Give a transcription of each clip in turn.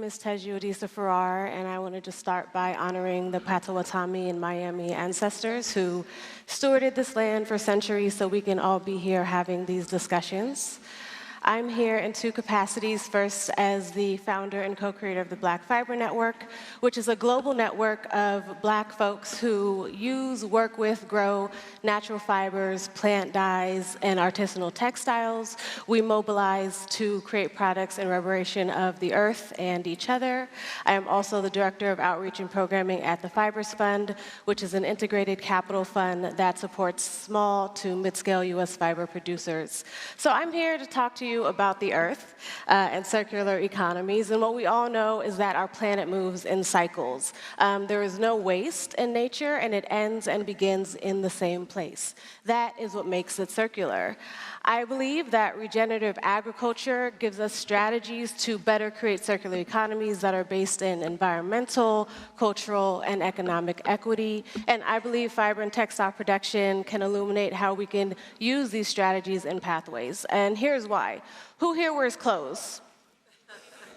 name is Teju Adisa-Farrar, and I wanted to start by honoring the Potawatomi and Miami ancestors who stewarded this land for centuries so we can all be here having these discussions. I'm here in two capacities. First, as the founder and co-creator of the Black Fiber Network, which is a global network of Black folks who use, work with, grow natural fibers, plant dyes, and artisanal textiles. We mobilize to create products in reparation of the earth and each other. I am also the director of outreach and programming at the Fibers Fund, which is an integrated capital fund that supports small to mid-scale U.S. fiber producers. So I'm here to talk to you about the earth and circular economies. And what we all know is that our planet moves in cycles. There is no waste in nature, and it ends and begins in the same place. That is what makes it circular. I believe that regenerative agriculture gives us strategies to better create circular economies that are based in environmental, cultural, and economic equity. And I believe fiber and textile production can illuminate how we can use these strategies and pathways. And here's why. Who here wears clothes?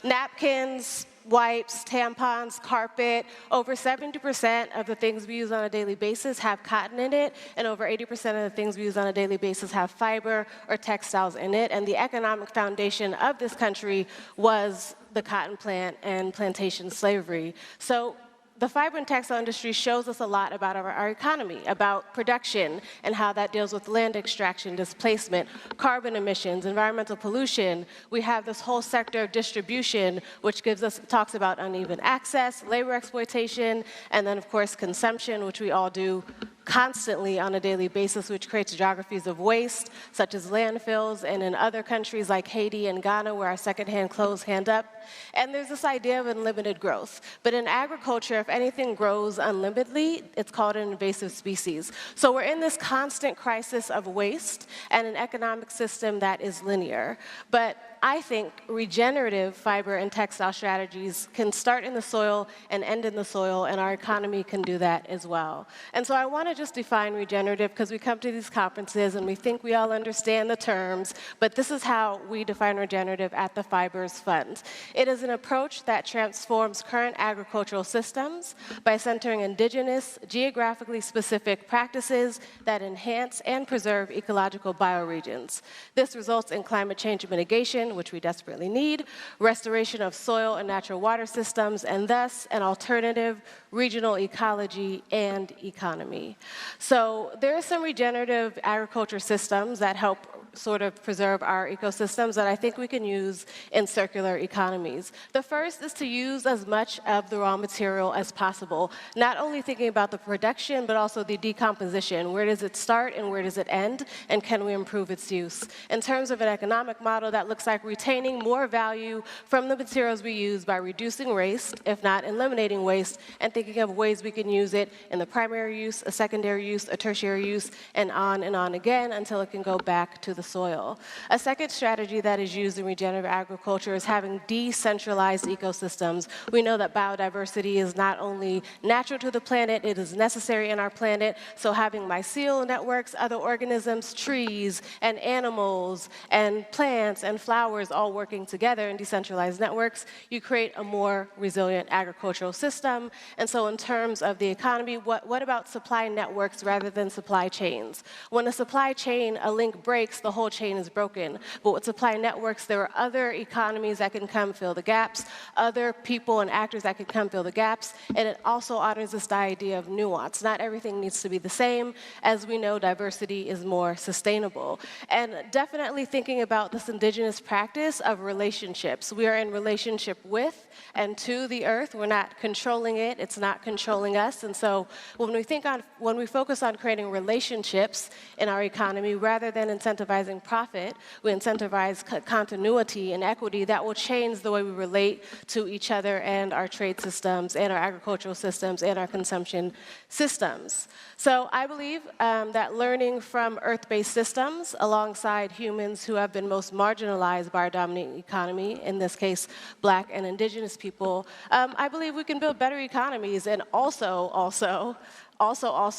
Napkins, wipes, tampons, carpet. Over 70% of the things we use on a daily basis have cotton in it, and over 80% of the things we use on a daily basis have fiber or textiles in it. And the economic foundation of this country was the cotton plant and plantation slavery. So the fiber and textile industry shows us a lot about our economy, about production and how that deals with land extraction, displacement, carbon emissions, environmental pollution. We have this whole sector of distribution, which talks about uneven access, labor exploitation, and then of course consumption, which we all do constantly on a daily basis, which creates geographies of waste, such as landfills, and in other countries like Haiti and Ghana, where our secondhand clothes hand up. And there's this idea of unlimited growth. But in agriculture, if anything grows unlimitedly, it's called an invasive species. So we're in this constant crisis of waste and an economic system that is linear. But I think regenerative fiber and textile strategies can start in the soil and end in the soil, and our economy can do that as well. And so I want to just define regenerative, because we come to these conferences and we think we all understand the terms, but this is how we define regenerative at the Fibers Fund. It is an approach that transforms current agricultural systems by centering indigenous, geographically specific practices that enhance and preserve ecological bioregions. This results in climate change mitigation, which we desperately need, restoration of soil and natural water systems, and thus an alternative regional ecology and economy. So there are some regenerative agriculture systems that help sort of preserve our ecosystems that I think we can use in circular economies. The first is to use as much of the raw material as possible, not only thinking about the production, but also the decomposition. Where does it start and where does it end, and can we improve its use? In terms of an economic model, that looks like retaining more value from the materials we use by reducing waste, if not eliminating waste, and thinking of ways we can use it in the primary use, a secondary use, a tertiary use, and on again until it can go back to the soil. A second strategy that is used in regenerative agriculture is having decentralized ecosystems. We know that biodiversity is not only natural to the planet, it is necessary in our planet. So having mycelial networks, other organisms, trees, and animals, and plants, and flowers all working together in decentralized networks, you create a more resilient agricultural system. And so in terms of the economy, what about supply networks rather than supply chains? When a supply chain, a link breaks, the whole chain is broken. But with supply networks, there are other economies that can come fill the gaps, other people and actors that can come fill the gaps, and it also honors this idea of nuance. Not everything needs to be the same. As we know, diversity is more sustainable. And definitely thinking about this indigenous practice of relationships. We are in relationship with and to the earth. We're not controlling it. It's not controlling us. And so when we focus on creating relationships in our economy, rather than incentivizing profit, we incentivize continuity and equity that will change the way we relate to each other and our trade systems and our agricultural systems and our consumption systems. So I believe that learning from earth-based systems alongside humans who have been most marginalized by our dominant economy, in this case, Black and indigenous people, I believe we can build better economies and also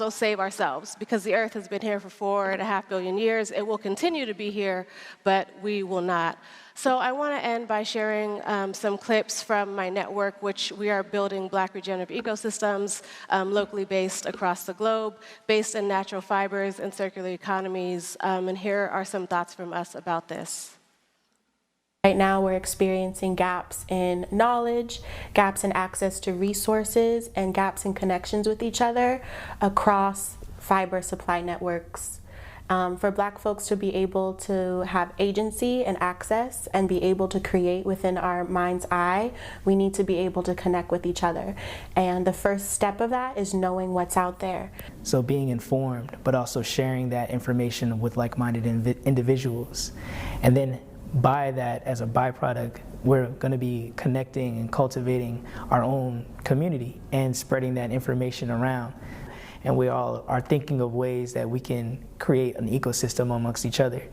save ourselves, because the earth has been here for 4.5 billion years. It will continue to be here, but we will not. So I want to end by sharing some clips from my network, which we are building Black regenerative ecosystems locally based across the globe, based in natural fibers and circular economies. And here are some thoughts from us about this. Right now, we're experiencing gaps in knowledge, gaps in access to resources, and gaps in connections with each other across fiber supply networks. For Black folks to be able to have agency and access and be able to create within our mind's eye, we need to be able to connect with each other. And the first step of that is knowing what's out there. So being informed, but also sharing that information with like-minded individuals. And then by that, as a byproduct, we're going to be connecting and cultivating our own community and spreading that information around. And we all are thinking of ways that we can create an ecosystem amongst each other.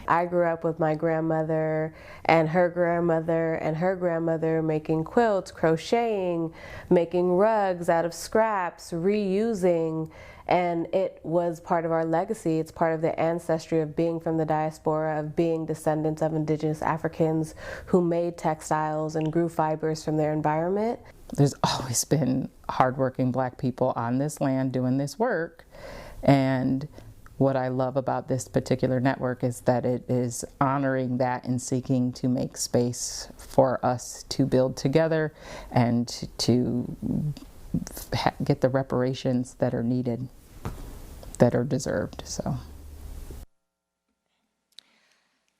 I grew up with my grandmother and her grandmother making quilts, crocheting, making rugs out of scraps, reusing, and it was part of our legacy. It's part of the ancestry of being from the diaspora, of being descendants of indigenous Africans who made textiles and grew fibers from their environment. There's always been hardworking Black people on this land doing this work, and what I love about this particular network is that it is honoring that and seeking to make space for us to build together and to get the reparations that are needed, that are deserved.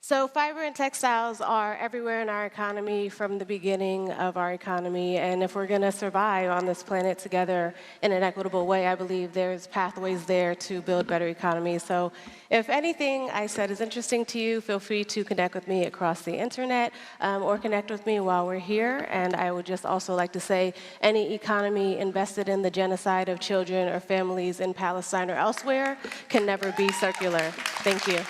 So fiber and textiles are everywhere in our economy from the beginning of our economy, and if we're going to survive on this planet together in an equitable way, I believe there's pathways there to build better economies. So if anything I said is interesting to you, feel free to connect with me across the internet or connect with me while we're here. And I would just also like to say any economy invested in the genocide of children or families in Palestine or elsewhere can never be circular. Thank you.